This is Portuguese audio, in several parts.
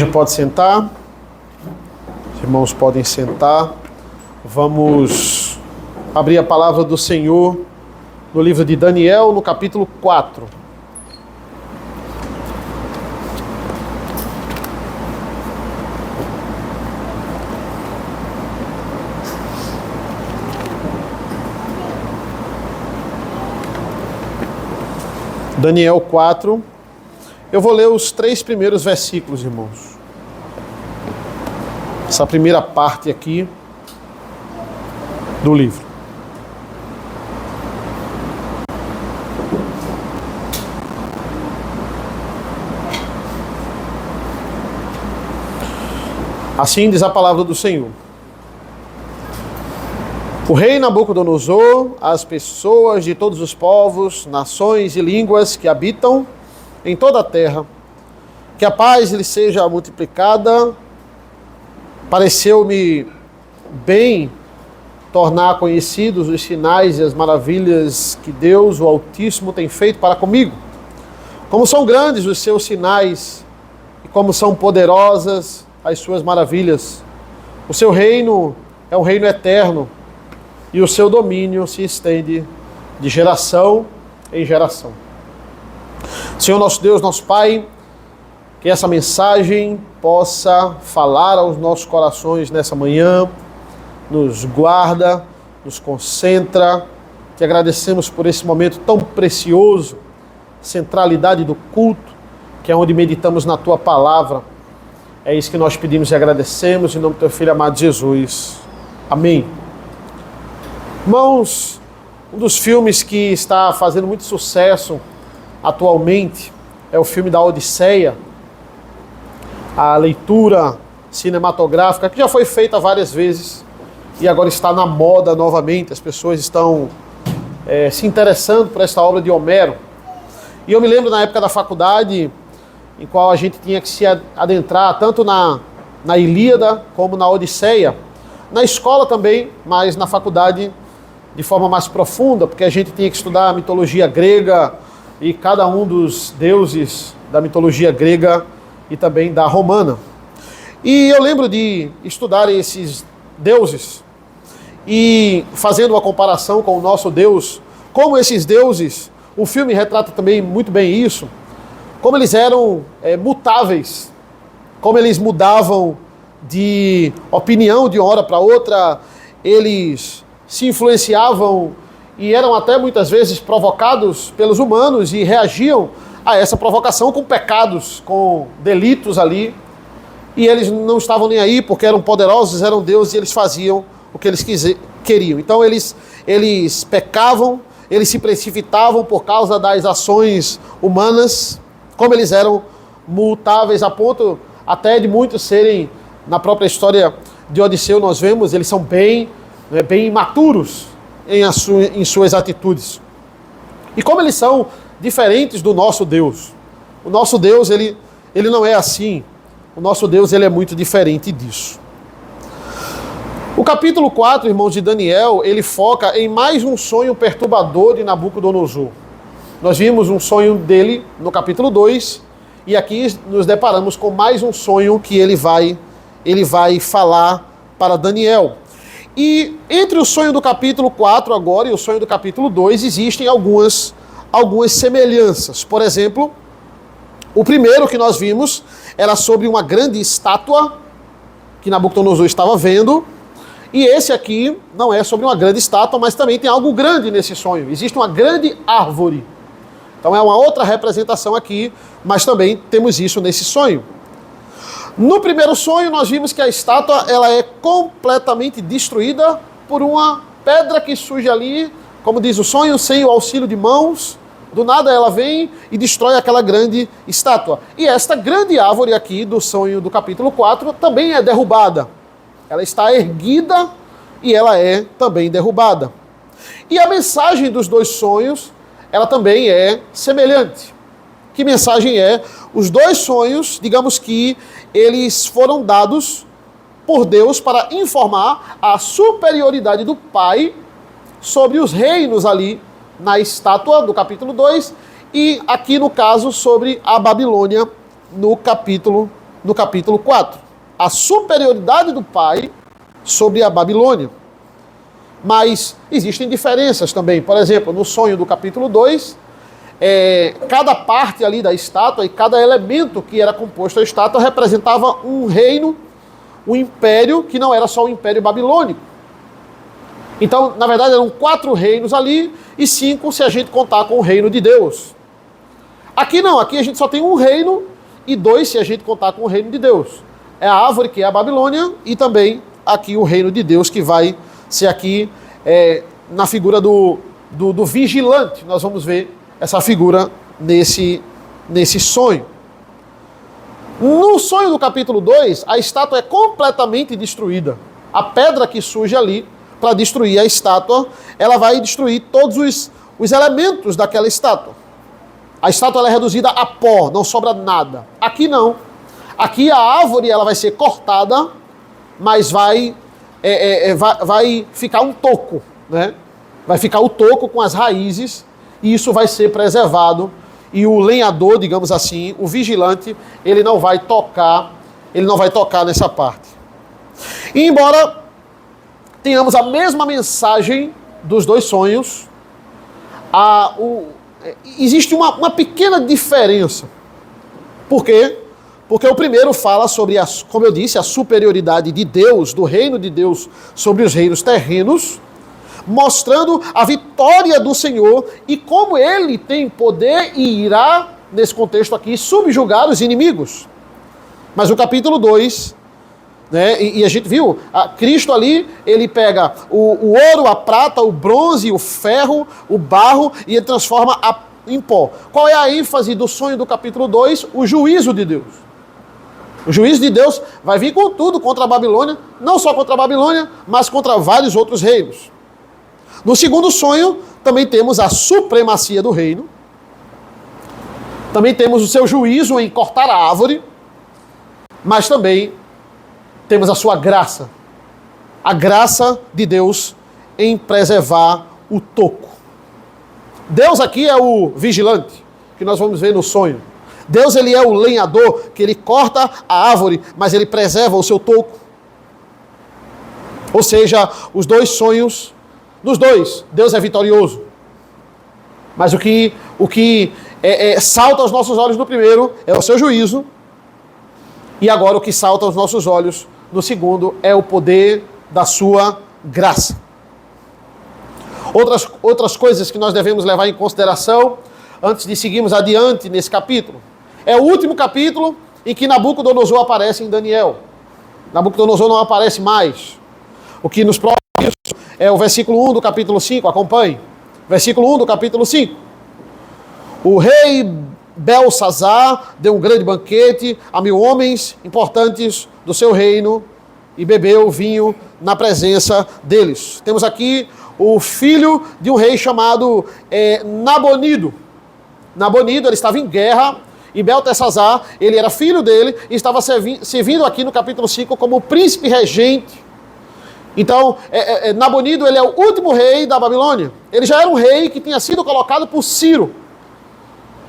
Pode sentar, os irmãos podem sentar. Vamos abrir a palavra do Senhor no livro de Daniel, no capítulo 4. Daniel 4. Eu vou ler os 3 primeiros versículos, irmãos. Essa primeira parte aqui do livro. Assim diz a palavra do Senhor. O rei Nabucodonosor, as pessoas de todos os povos, nações e línguas que habitam em toda a terra, que a paz lhe seja multiplicada. Pareceu-me bem tornar conhecidos os sinais e as maravilhas que Deus, o Altíssimo, tem feito para comigo. Como são grandes os seus sinais e como são poderosas as suas maravilhas. O seu reino é um reino eterno e o seu domínio se estende de geração em geração. Senhor nosso Deus, nosso Pai, que essa mensagem possa falar aos nossos corações nessa manhã, nos guarda, nos concentra. Te agradecemos por esse momento tão precioso, centralidade do culto, que é onde meditamos na Tua Palavra. É isso que nós pedimos e agradecemos, em nome do Teu Filho amado Jesus. Amém. Irmãos, um dos filmes que está fazendo muito sucesso atualmente é o filme da Odisseia, a leitura cinematográfica que já foi feita várias vezes e agora está na moda novamente. As pessoas estão se interessando por esta obra de Homero. E eu me lembro na época da faculdade, em qual a gente tinha que se adentrar tanto na Ilíada como na Odisseia. Na escola também, mas na faculdade de forma mais profunda, porque a gente tinha que estudar a mitologia grega e cada um dos deuses da mitologia grega e também da romana. E eu lembro de estudar esses deuses e fazendo uma comparação com o nosso Deus, como esses deuses, o filme retrata também muito bem isso, como eles eram mutáveis, como eles mudavam de opinião de uma hora para outra, eles se influenciavam e eram até muitas vezes provocados pelos humanos e reagiam a essa provocação com pecados, com delitos ali. E eles não estavam nem aí porque eram poderosos, eram deuses e eles faziam o que eles queriam. Então eles pecavam, eles se precipitavam por causa das ações humanas, como eles eram mutáveis a ponto até de muitos serem, na própria história de Odisseu nós vemos, eles são bem imaturos em suas atitudes. E como eles são diferentes do nosso Deus. O nosso Deus, ele não é assim. O nosso Deus, ele é muito diferente disso. O capítulo 4, irmãos, de Daniel, ele foca em mais um sonho perturbador de Nabucodonosor. Nós vimos um sonho dele no capítulo 2, e aqui nos deparamos com mais um sonho que ele vai falar para Daniel. E entre o sonho do capítulo 4 agora e o sonho do capítulo 2 existem algumas semelhanças. Por exemplo, o primeiro que nós vimos era sobre uma grande estátua que Nabucodonosor estava vendo. E esse aqui não é sobre uma grande estátua, mas também tem algo grande nesse sonho. Existe uma grande árvore. Então é uma outra representação aqui, mas também temos isso nesse sonho. No primeiro sonho, nós vimos que a estátua ela é completamente destruída por uma pedra que surge ali, como diz o sonho, sem o auxílio de mãos. Do nada ela vem e destrói aquela grande estátua. E esta grande árvore aqui do sonho do capítulo 4 também é derrubada. Ela está erguida e ela é também derrubada. E a mensagem dos dois sonhos, ela também é semelhante. Que mensagem é? Os dois sonhos, digamos que eles foram dados por Deus para informar a superioridade do Pai sobre os reinos ali na estátua do capítulo 2 e aqui no caso sobre a Babilônia no capítulo no capítulo 4. A superioridade do pai sobre a Babilônia. Mas existem diferenças também. Por exemplo, no sonho do capítulo 2, cada parte ali da estátua e cada elemento que era composto a estátua representava um reino, um império que não era só o Império Babilônico. Então, na verdade, eram 4 reinos ali e 5 se a gente contar com o reino de Deus. Aqui não, aqui a gente só tem um reino e 2 se a gente contar com o reino de Deus. É a árvore que é a Babilônia e também aqui o reino de Deus que vai ser aqui na figura do vigilante. Nós vamos ver essa figura nesse sonho. No sonho do capítulo 2, a estátua é completamente destruída. A pedra que surge ali para destruir a estátua, ela vai destruir todos os elementos daquela estátua. A estátua ela é reduzida a pó, não sobra nada. Aqui não. Aqui a árvore ela vai ser cortada, mas vai ficar um toco, né? Vai ficar o toco com as raízes e isso vai ser preservado. E o lenhador, digamos assim, o vigilante, ele não vai tocar nessa parte. E embora tenhamos a mesma mensagem dos 2 sonhos, existe uma pequena diferença. Por quê? Porque o primeiro fala sobre, como eu disse, a superioridade de Deus, do reino de Deus sobre os reinos terrenos, mostrando a vitória do Senhor e como ele tem poder e irá, nesse contexto aqui, subjugar os inimigos. Mas o capítulo 2, né, e a gente viu, Cristo ali, ele pega o ouro, a prata, o bronze, o ferro, o barro e ele transforma em pó. Qual é a ênfase do sonho do capítulo 2? O juízo de Deus. O juízo de Deus vai vir com tudo contra a Babilônia, não só contra a Babilônia, mas contra vários outros reinos. No segundo sonho, também temos a supremacia do reino. Também temos o seu juízo em cortar a árvore. Mas também temos a sua graça. A graça de Deus em preservar o toco. Deus aqui é o vigilante, que nós vamos ver no sonho. Deus ele é o lenhador, que ele corta a árvore, mas ele preserva o seu toco. Ou seja, os 2 sonhos, nos 2, Deus é vitorioso. Mas o que salta aos nossos olhos no primeiro é o seu juízo. E agora o que salta aos nossos olhos no segundo é o poder da sua graça. Outras coisas que nós devemos levar em consideração antes de seguirmos adiante nesse capítulo. É o último capítulo em que Nabucodonosor aparece em Daniel. Nabucodonosor não aparece mais. O que nos prova isso é o versículo 1 do capítulo 5, acompanhe. Versículo 1 do capítulo 5. O rei Belsazar deu um grande banquete a 1000 homens importantes do seu reino e bebeu vinho na presença deles. Temos aqui o filho de um rei chamado Nabonido. Nabonido, ele estava em guerra e Beltesazar, ele era filho dele e estava servindo aqui no capítulo 5 como príncipe regente. Então, Nabonido, ele é o último rei da Babilônia. Ele já era um rei que tinha sido colocado por Ciro.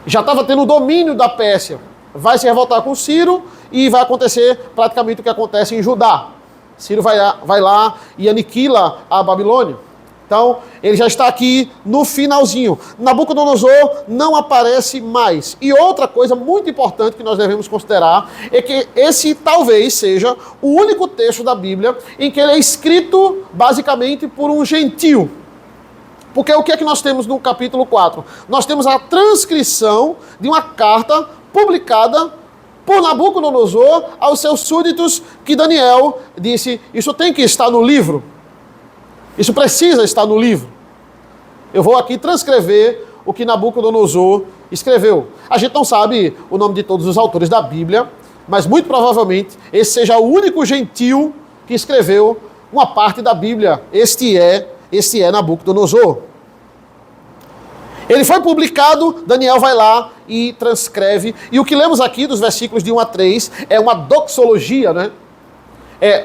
Já estava tendo o domínio da Pérsia. Vai se revoltar com Ciro e vai acontecer praticamente o que acontece em Judá. Ciro vai lá e aniquila a Babilônia. Então, ele já está aqui no finalzinho. Nabucodonosor não aparece mais. E outra coisa muito importante que nós devemos considerar é que esse talvez seja o único texto da Bíblia em que ele é escrito basicamente por um gentio. Porque o que é que nós temos no capítulo 4? Nós temos a transcrição de uma carta publicada por Nabucodonosor aos seus súditos que Daniel disse, isso tem que estar no livro. Isso precisa estar no livro. Eu vou aqui transcrever o que Nabucodonosor escreveu. A gente não sabe o nome de todos os autores da Bíblia, mas muito provavelmente esse seja o único gentio que escreveu uma parte da Bíblia. Este é Nabucodonosor. Ele foi publicado, Daniel vai lá e transcreve. E o que lemos aqui dos versículos de 1 a 3 é uma doxologia, né?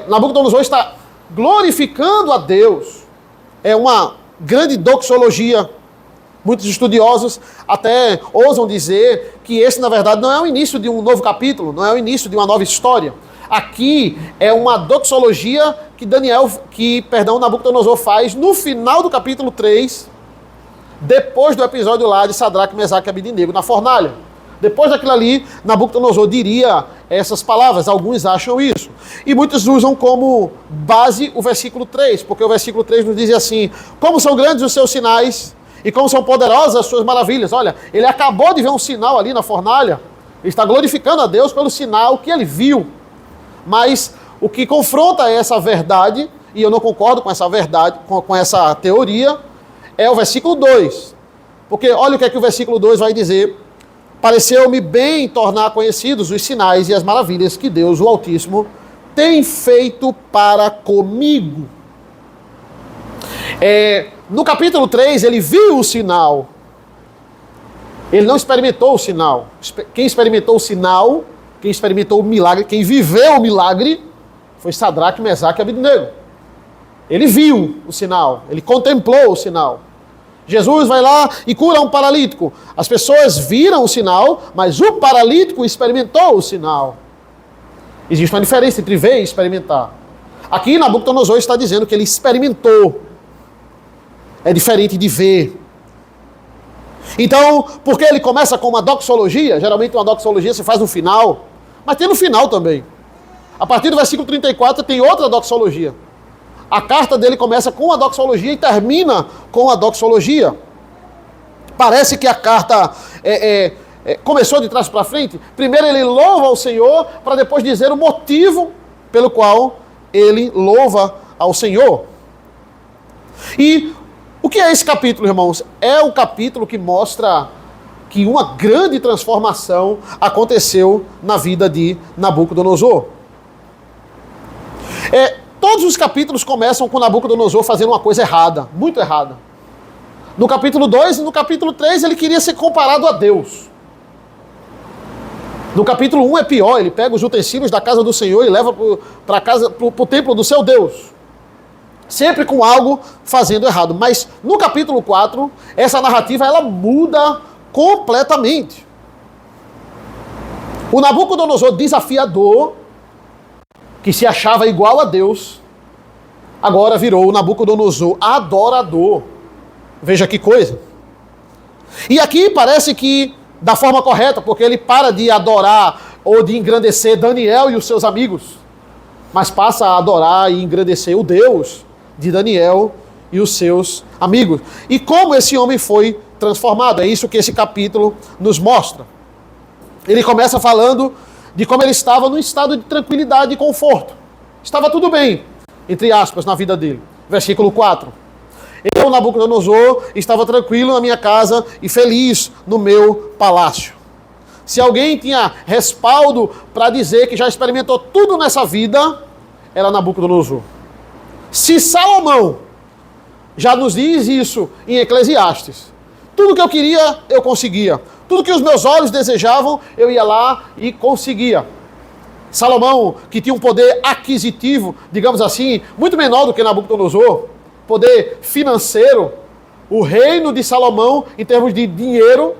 Nabucodonosor está glorificando a Deus. É uma grande doxologia. Muitos estudiosos até ousam dizer que esse, na verdade, não é o início de um novo capítulo, não é o início de uma nova história. Aqui é uma doxologia que Nabucodonosor faz no final do capítulo 3, depois do episódio lá de Sadraque, Mesaque e Abednego na fornalha. Depois daquilo ali, Nabucodonosor diria essas palavras, alguns acham isso. E muitos usam como base o versículo 3, porque o versículo 3 nos diz assim: como são grandes os seus sinais e como são poderosas as suas maravilhas. Olha, ele acabou de ver um sinal ali na fornalha, ele está glorificando a Deus pelo sinal que ele viu. Mas o que confronta essa verdade, e eu não concordo com essa verdade, com essa teoria, é o versículo 2. Porque olha o que é que o versículo 2 vai dizer: pareceu-me bem tornar conhecidos os sinais e as maravilhas que Deus, o Altíssimo, tem feito para comigo. No capítulo 3, ele viu o sinal. Ele não experimentou o sinal. Quem experimentou o sinal, quem experimentou o milagre, quem viveu o milagre, foi Sadraque, Mesaque e Abednego. Ele viu o sinal, ele contemplou o sinal. Jesus vai lá e cura um paralítico. As pessoas viram o sinal, mas o paralítico experimentou o sinal. Existe uma diferença entre ver e experimentar. Aqui Nabucodonosor está dizendo que ele experimentou. É diferente de ver. Então, porque ele começa com uma doxologia, geralmente uma doxologia se faz no final, mas tem no final também. A partir do versículo 34 tem outra doxologia. A carta dele começa com a doxologia e termina com a doxologia. Parece que a carta começou de trás para frente. Primeiro ele louva ao Senhor, para depois dizer o motivo pelo qual ele louva ao Senhor. E o que é esse capítulo, irmãos? É o capítulo que mostra que uma grande transformação aconteceu na vida de Nabucodonosor. Todos os capítulos começam com Nabucodonosor fazendo uma coisa errada, muito errada. No capítulo 2 e no capítulo 3 ele queria ser comparado a Deus. No capítulo 1 é pior, ele pega os utensílios da casa do Senhor e leva para o templo do seu Deus. Sempre com algo fazendo errado. Mas no capítulo 4, essa narrativa ela muda completamente. O Nabucodonosor desafiador, que se achava igual a Deus, agora virou o Nabucodonosor adorador. Veja que coisa. E aqui parece que da forma correta, porque ele para de adorar ou de engrandecer Daniel e os seus amigos, mas passa a adorar e engrandecer o Deus de Daniel e os seus amigos. E como esse homem foi transformado, é isso que esse capítulo nos mostra. Ele começa falando de como ele estava num estado de tranquilidade e conforto. Estava tudo bem, entre aspas, na vida dele. Versículo 4. Eu, Nabucodonosor, estava tranquilo na minha casa e feliz no meu palácio. Se alguém tinha respaldo para dizer que já experimentou tudo nessa vida, era Nabucodonosor. Se Salomão já nos diz isso em Eclesiastes, tudo que eu queria, eu conseguia. Tudo que os meus olhos desejavam, eu ia lá e conseguia. Salomão, que tinha um poder aquisitivo, digamos assim, muito menor do que Nabucodonosor, poder financeiro, o reino de Salomão, em termos de dinheiro,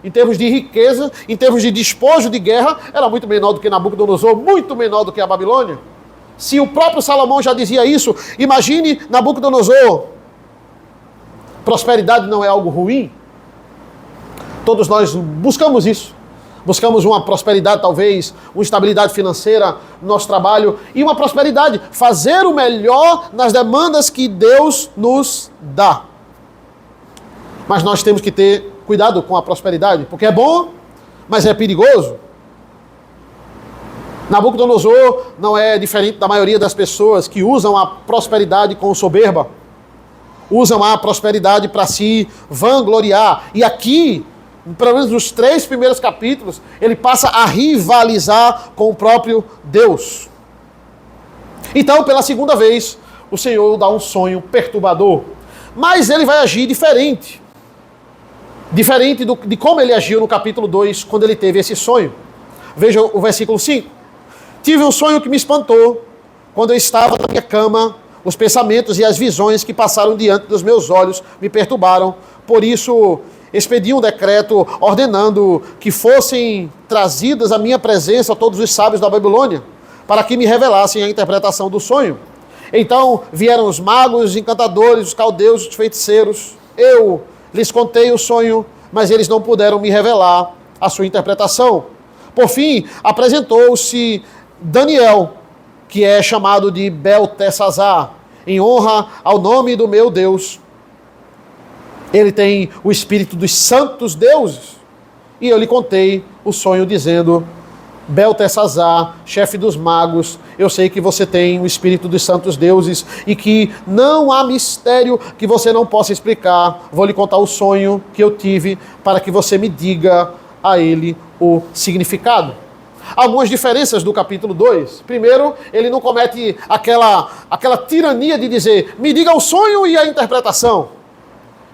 em termos de riqueza, em termos de despojo de guerra, era muito menor do que Nabucodonosor, muito menor do que a Babilônia. Se o próprio Salomão já dizia isso, imagine Nabucodonosor. Prosperidade não é algo ruim? Todos nós buscamos isso. Buscamos uma prosperidade, talvez, uma estabilidade financeira no nosso trabalho e uma prosperidade, fazer o melhor nas demandas que Deus nos dá. Mas nós temos que ter cuidado com a prosperidade, porque é bom, mas é perigoso. Nabucodonosor não é diferente da maioria das pessoas que usam a prosperidade com soberba. Usam a prosperidade para se vangloriar. E aqui, pelo menos nos 3 primeiros capítulos, ele passa a rivalizar com o próprio Deus. Então, pela segunda vez, o Senhor dá um sonho perturbador. Mas ele vai agir diferente. Diferente de como ele agiu no capítulo 2, quando ele teve esse sonho. Veja o versículo 5. Tive um sonho que me espantou. Quando eu estava na minha cama, os pensamentos e as visões que passaram diante dos meus olhos me perturbaram. Por isso expedi um decreto ordenando que fossem trazidas à minha presença todos os sábios da Babilônia, para que me revelassem a interpretação do sonho. Então vieram os magos, os encantadores, os caldeus, os feiticeiros. Eu lhes contei o sonho, mas eles não puderam me revelar a sua interpretação. Por fim, apresentou-se Daniel, que é chamado de Beltesazar, em honra ao nome do meu Deus. Ele tem o espírito dos santos deuses. E eu lhe contei o sonho dizendo: Beltesazar, chefe dos magos, eu sei que você tem o espírito dos santos deuses e que não há mistério que você não possa explicar. Vou lhe contar o sonho que eu tive para que você me diga a ele o significado. Algumas diferenças do capítulo 2. Primeiro, ele não comete aquela tirania de dizer: me diga o sonho e a interpretação.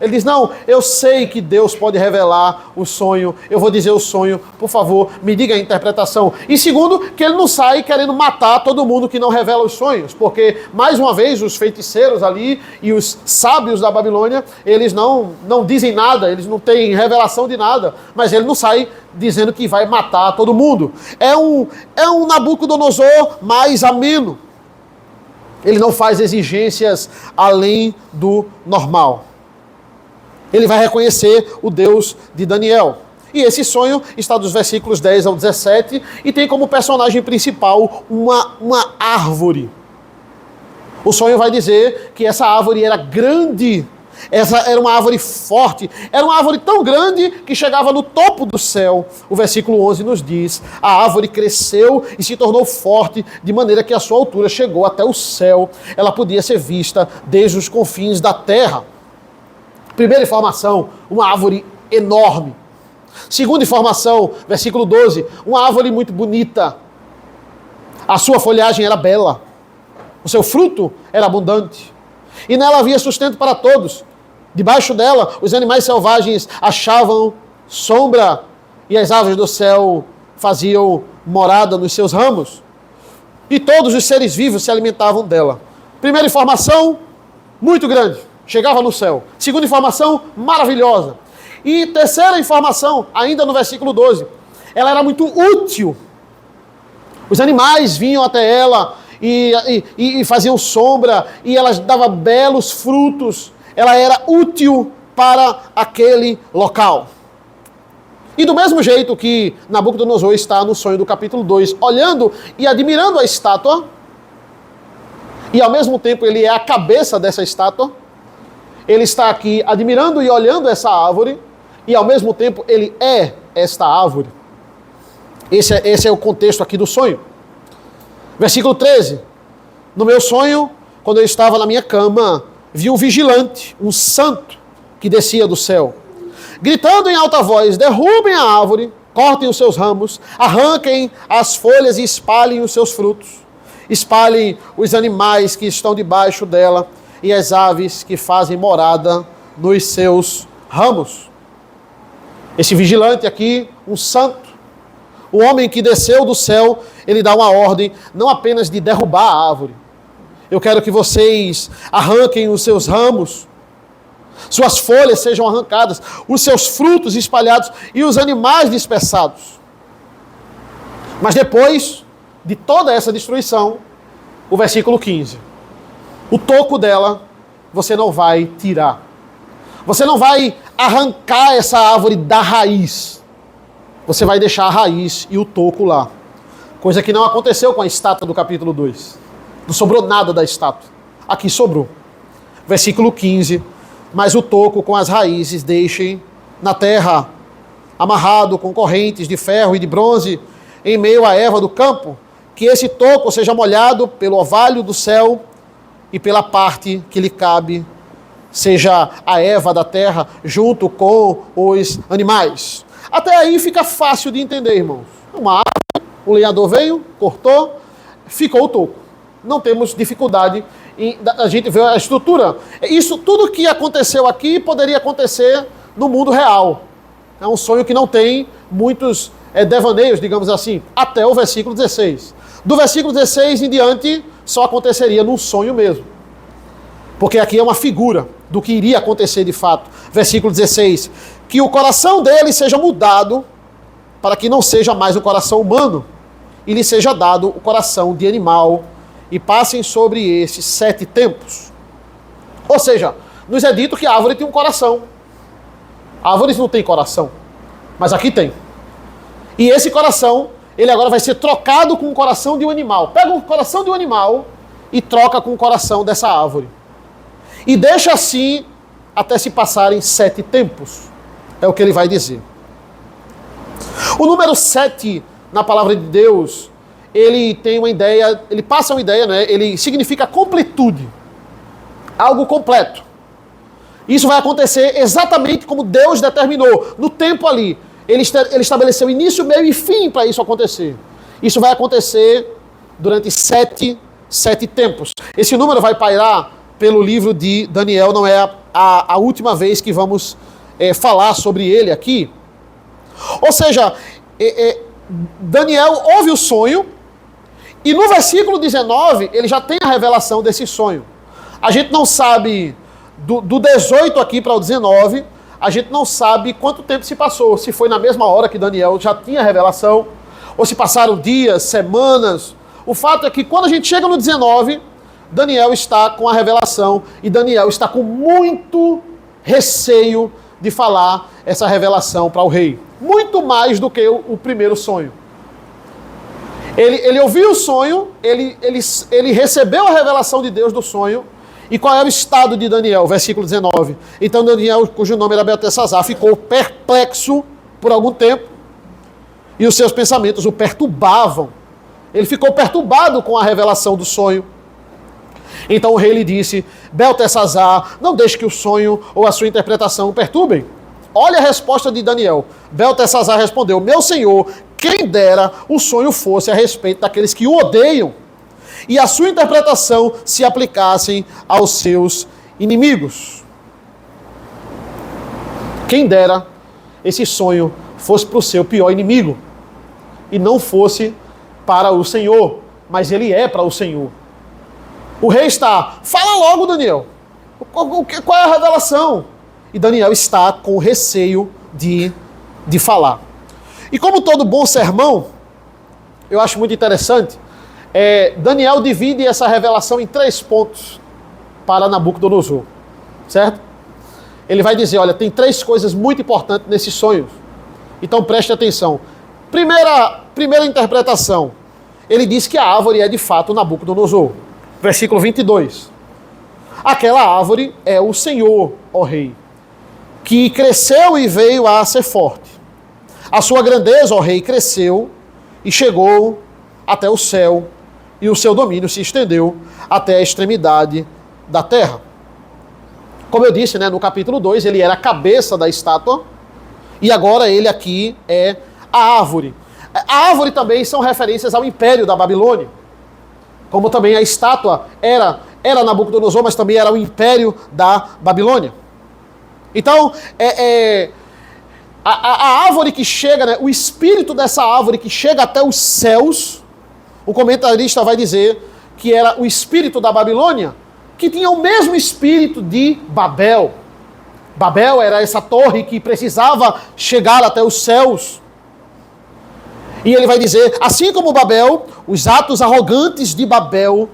Ele diz: não, eu sei que Deus pode revelar o sonho, eu vou dizer o sonho, por favor, me diga a interpretação. E segundo, que ele não sai querendo matar todo mundo que não revela os sonhos, porque, mais uma vez, os feiticeiros ali e os sábios da Babilônia, eles não dizem nada, eles não têm revelação de nada, mas ele não sai dizendo que vai matar todo mundo. É um Nabucodonosor mais ameno. Ele não faz exigências além do normal. Ele vai reconhecer o Deus de Daniel. E esse sonho está dos versículos 10 ao 17 e tem como personagem principal uma árvore. O sonho vai dizer que essa árvore era grande, essa era uma árvore forte, era uma árvore tão grande que chegava no topo do céu. O versículo 11 nos diz: a árvore cresceu e se tornou forte, de maneira que a sua altura chegou até o céu. Ela podia ser vista desde os confins da terra. Primeira informação, uma árvore enorme. Segunda informação, versículo 12, uma árvore muito bonita. A sua folhagem era bela. O seu fruto era abundante. E nela havia sustento para todos. Debaixo dela, os animais selvagens achavam sombra e as aves do céu faziam morada nos seus ramos. E todos os seres vivos se alimentavam dela. Primeira informação, muito grande. Chegava no céu. Segunda informação, maravilhosa. E terceira informação, ainda no versículo 12. Ela era muito útil. Os animais vinham até ela e faziam sombra. E ela dava belos frutos. Ela era útil para aquele local. E do mesmo jeito que Nabucodonosor está no sonho do capítulo 2, olhando e admirando a estátua, e ao mesmo tempo ele é a cabeça dessa estátua, ele está aqui admirando e olhando essa árvore, e ao mesmo tempo ele é esta árvore. Esse é o contexto aqui do sonho. Versículo 13. No meu sonho, quando eu estava na minha cama, vi um vigilante, um santo, que descia do céu, gritando em alta voz: derrubem a árvore, cortem os seus ramos, arranquem as folhas e espalhem os seus frutos. Espalhem os animais que estão debaixo dela, e as aves que fazem morada nos seus ramos. Esse vigilante aqui, um santo, o homem que desceu do céu, ele dá uma ordem, não apenas de derrubar a árvore. Eu quero que vocês arranquem os seus ramos, suas folhas sejam arrancadas, os seus frutos espalhados e os animais dispersados. Mas depois de toda essa destruição, o versículo 15. O toco dela você não vai tirar. Você não vai arrancar essa árvore da raiz. Você vai deixar a raiz e o toco lá. Coisa que não aconteceu com a estátua do capítulo 2. Não sobrou nada da estátua. Aqui sobrou. Versículo 15. Mas o toco com as raízes deixem na terra, amarrado com correntes de ferro e de bronze, em meio à erva do campo, que esse toco seja molhado pelo orvalho do céu, e pela parte que lhe cabe, seja a erva da terra, junto com os animais. Até aí fica fácil de entender, irmãos. Uma árvore, o lenhador veio, cortou, ficou o toco. Não temos dificuldade em a gente ver a estrutura. Isso, tudo que aconteceu aqui, poderia acontecer no mundo real. É um sonho que não tem muitos devaneios, digamos assim, até o versículo 16. Do versículo 16 em diante, só aconteceria num sonho mesmo. Porque aqui é uma figura do que iria acontecer de fato. Versículo 16. Que o coração dele seja mudado, para que não seja mais o coração humano, e lhe seja dado o coração de animal, e passem sobre estes 7 tempos. Ou seja, nos é dito que a árvore tem um coração. Árvores não têm coração, mas aqui tem. E esse coração, ele agora vai ser trocado com o coração de um animal. Pega o coração de um animal e troca com o coração dessa árvore. E deixa assim até se passarem 7 tempos. É o que ele vai dizer. O número 7 na palavra de Deus, ele tem uma ideia, ele passa uma ideia, né? Ele significa completude. Algo completo. Isso vai acontecer exatamente como Deus determinou, no tempo ali. Ele estabeleceu início, meio e fim para isso acontecer. Isso vai acontecer durante 7 tempos. Esse número vai pairar pelo livro de Daniel, não é a última vez que vamos falar sobre ele aqui. Ou seja, Daniel ouve o sonho e no versículo 19 ele já tem a revelação desse sonho. A gente não sabe, do 18 aqui para o 19, a gente não sabe quanto tempo se passou, se foi na mesma hora que Daniel já tinha a revelação, ou se passaram dias, semanas. O fato é que quando a gente chega no 19, Daniel está com a revelação e Daniel está com muito receio de falar essa revelação para o rei. Muito mais do que o primeiro sonho. Ele ouviu o sonho, ele recebeu a revelação de Deus do sonho. E qual era o estado de Daniel? Versículo 19. Então Daniel, cujo nome era Beltesazar, ficou perplexo por algum tempo. E os seus pensamentos o perturbavam. Ele ficou perturbado com a revelação do sonho. Então o rei lhe disse: Beltesazar, não deixe que o sonho ou a sua interpretação o perturbem. Olha a resposta de Daniel. Beltesazar respondeu: meu senhor, quem dera o sonho fosse a respeito daqueles que o odeiam, e a sua interpretação se aplicassem aos seus inimigos. Quem dera esse sonho fosse para o seu pior inimigo, e não fosse para o Senhor, mas ele é para o Senhor. O rei está: fala logo, Daniel, qual é a revelação? E Daniel está com receio de falar. E como todo bom sermão, eu acho muito interessante, Daniel divide essa revelação em 3 pontos para Nabucodonosor, certo? Ele vai dizer: olha, tem 3 coisas muito importantes nesse sonho, então preste atenção. Primeira interpretação, ele diz que a árvore é de fato Nabucodonosor. Versículo 22. Aquela árvore é o Senhor, ó rei, que cresceu e veio a ser forte. A sua grandeza, ó rei, cresceu e chegou até o céu, e o seu domínio se estendeu até a extremidade da terra. Como eu disse, no capítulo 2, ele era a cabeça da estátua, e agora ele aqui é a árvore. A árvore também são referências ao império da Babilônia, como também a estátua era Nabucodonosor, mas também era o império da Babilônia. Então, a árvore que chega, o espírito dessa árvore que chega até os céus, o comentarista vai dizer que era o espírito da Babilônia, que tinha o mesmo espírito de Babel. Babel era essa torre que precisava chegar até os céus. E ele vai dizer: assim como Babel, os atos arrogantes de Babel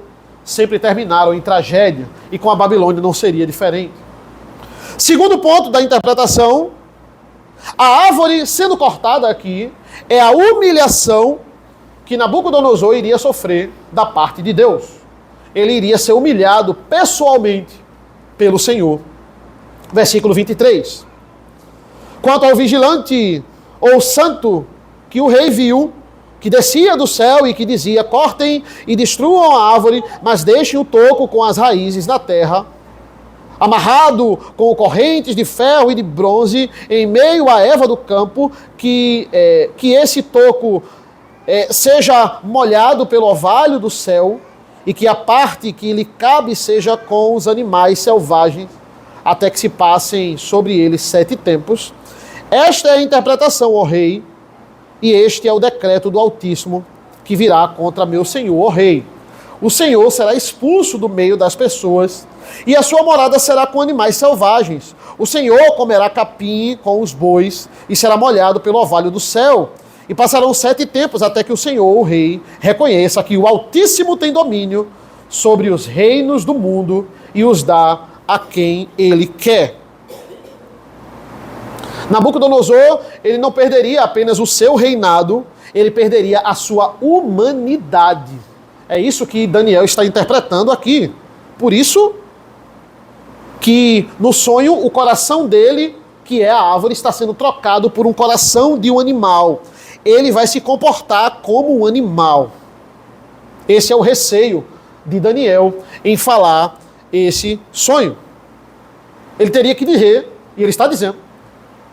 sempre terminaram em tragédia, e com a Babilônia não seria diferente. Segundo ponto da interpretação, a árvore sendo cortada aqui é a humilhação que Nabucodonosor iria sofrer da parte de Deus. Ele iria ser humilhado pessoalmente pelo Senhor. Versículo 23. Quanto ao vigilante ou santo que o rei viu, que descia do céu e que dizia: cortem e destruam a árvore, mas deixem o toco com as raízes na terra, amarrado com correntes de ferro e de bronze em meio à erva do campo, que esse toco seja molhado pelo orvalho do céu, e que a parte que lhe cabe seja com os animais selvagens, até que se passem sobre ele 7 tempos. Esta é a interpretação, ó rei, e este é o decreto do Altíssimo que virá contra meu senhor, ó rei. O Senhor será expulso do meio das pessoas, e a sua morada será com animais selvagens. O Senhor comerá capim com os bois e será molhado pelo orvalho do céu. E passarão 7 tempos até que o Senhor, o Rei, reconheça que o Altíssimo tem domínio sobre os reinos do mundo e os dá a quem ele quer. Nabucodonosor, ele não perderia apenas o seu reinado, ele perderia a sua humanidade. É isso que Daniel está interpretando aqui. Por isso que no sonho o coração dele, que é a árvore, está sendo trocado por um coração de um animal. Ele vai se comportar como um animal. Esse é o receio de Daniel em falar esse sonho. Ele teria que dizer, e ele está dizendo,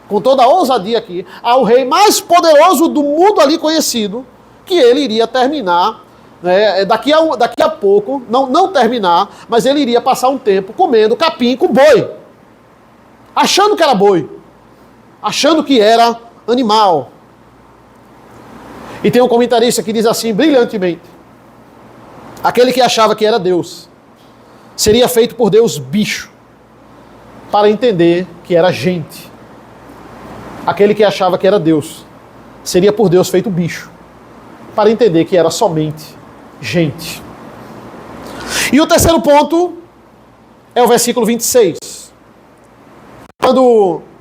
com toda a ousadia aqui, ao rei mais poderoso do mundo ali conhecido, que ele iria terminar, né, daqui a pouco, não terminar, mas ele iria passar um tempo comendo capim com boi, achando que era boi, achando que era animal. E tem um comentarista que diz assim, brilhantemente, aquele que achava que era Deus, seria feito por Deus bicho, para entender que era gente. Aquele que achava que era Deus, seria por Deus feito bicho, para entender que era somente gente. E o terceiro ponto é o versículo 26.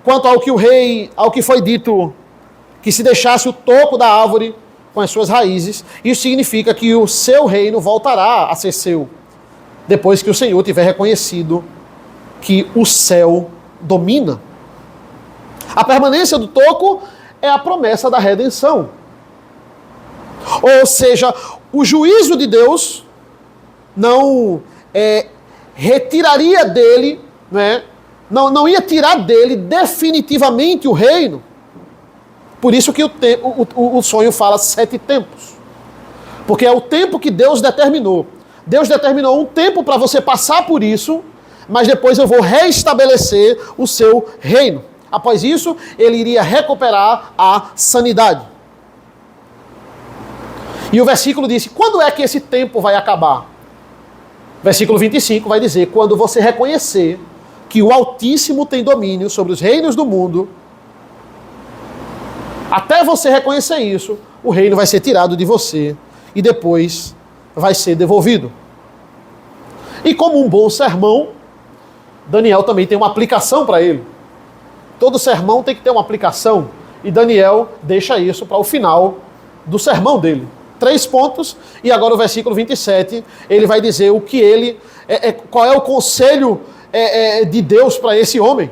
Quanto ao que foi dito, que se deixasse o toco da árvore com as suas raízes, isso significa que o seu reino voltará a ser seu, depois que o Senhor tiver reconhecido que o céu domina. A permanência do toco é a promessa da redenção. Ou seja, o juízo de Deus não retiraria dele, né? Não ia tirar dele definitivamente o reino. Por isso que o sonho fala 7 tempos. Porque é o tempo que Deus determinou. Deus determinou um tempo para você passar por isso, mas depois eu vou restabelecer o seu reino. Após isso, ele iria recuperar a sanidade. E o versículo diz, quando é que esse tempo vai acabar? Versículo 25 vai dizer, quando você reconhecer que o Altíssimo tem domínio sobre os reinos do mundo, até você reconhecer isso, o reino vai ser tirado de você e depois vai ser devolvido. E como um bom sermão, Daniel também tem uma aplicação para ele. Todo sermão tem que ter uma aplicação. E Daniel deixa isso para o final do sermão dele. 3 pontos. E agora o versículo 27, ele vai dizer o que qual é o conselho de Deus para esse homem.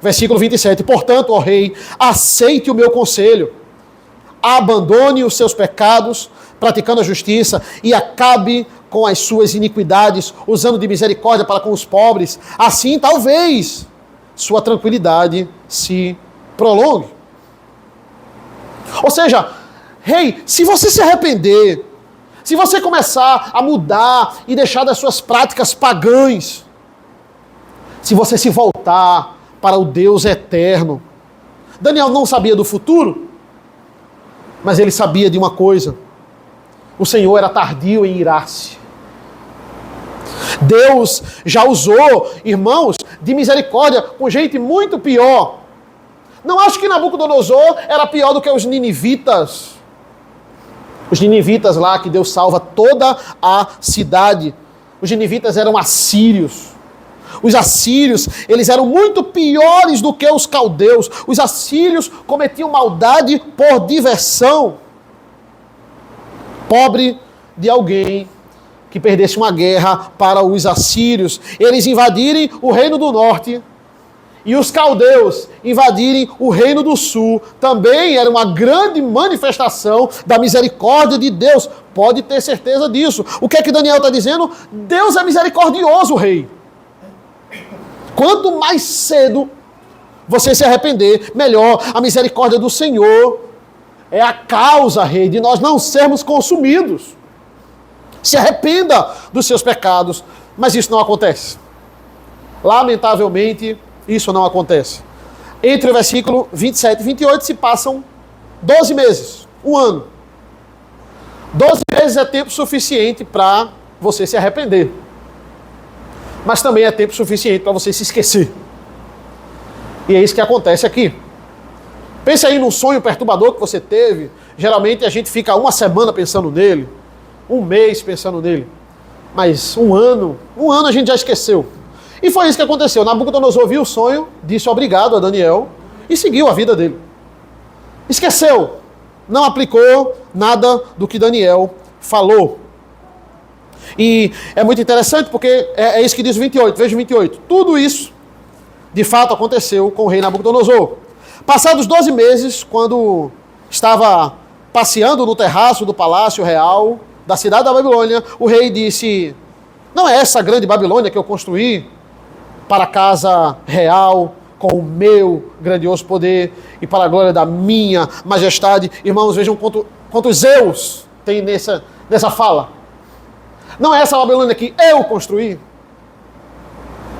Versículo 27. Portanto, ó rei, aceite o meu conselho. Abandone os seus pecados, praticando a justiça, e acabe com as suas iniquidades, usando de misericórdia para com os pobres. Assim, talvez sua tranquilidade se prolongue. Ou seja, rei, se você se arrepender, se você começar a mudar e deixar das suas práticas pagãs, se você se voltar para o Deus eterno. Daniel não sabia do futuro, mas ele sabia de uma coisa: o Senhor era tardio em irar-se. Deus já usou, irmãos, de misericórdia com gente muito pior. Não acho que Nabucodonosor era pior do que os ninivitas. Os ninivitas lá, que Deus salva toda a cidade. Os ninivitas eram assírios. Os assírios, eles eram muito piores do que os caldeus. Os assírios cometiam maldade por diversão. Pobre de alguém que perdesse uma guerra para os assírios. Eles invadirem o reino do norte e os caldeus invadirem o reino do sul. Também era uma grande manifestação da misericórdia de Deus. Pode ter certeza disso. O que é que Daniel está dizendo? Deus é misericordioso, rei. Quanto mais cedo você se arrepender, melhor. A misericórdia do Senhor é a causa, rei, de nós não sermos consumidos. Se arrependa dos seus pecados, mas isso não acontece. Lamentavelmente, isso não acontece. Entre o versículo 27 e 28 se passam 12 meses, um ano. 12 meses é tempo suficiente para você se arrepender. mas também é tempo suficiente para você se esquecer. E é isso que acontece aqui. Pense aí num sonho perturbador que você teve. Geralmente a gente fica uma semana pensando nele, um mês pensando nele, mas um ano a gente já esqueceu. E foi isso que aconteceu. Nabucodonosor viu o sonho, disse obrigado a Daniel e seguiu a vida dele. Esqueceu, não aplicou nada do que Daniel falou. E é muito interessante porque é isso que diz o 28, veja o 28. Tudo isso, de fato, aconteceu com o rei Nabucodonosor. Passados 12 meses, quando estava passeando no terraço do palácio real da cidade da Babilônia, o rei disse: não é essa grande Babilônia que eu construí para a casa real, com o meu grandioso poder e para a glória da minha majestade? Irmãos, vejam quantos eus tem nessa fala. Não é essa Babilônia que eu construí.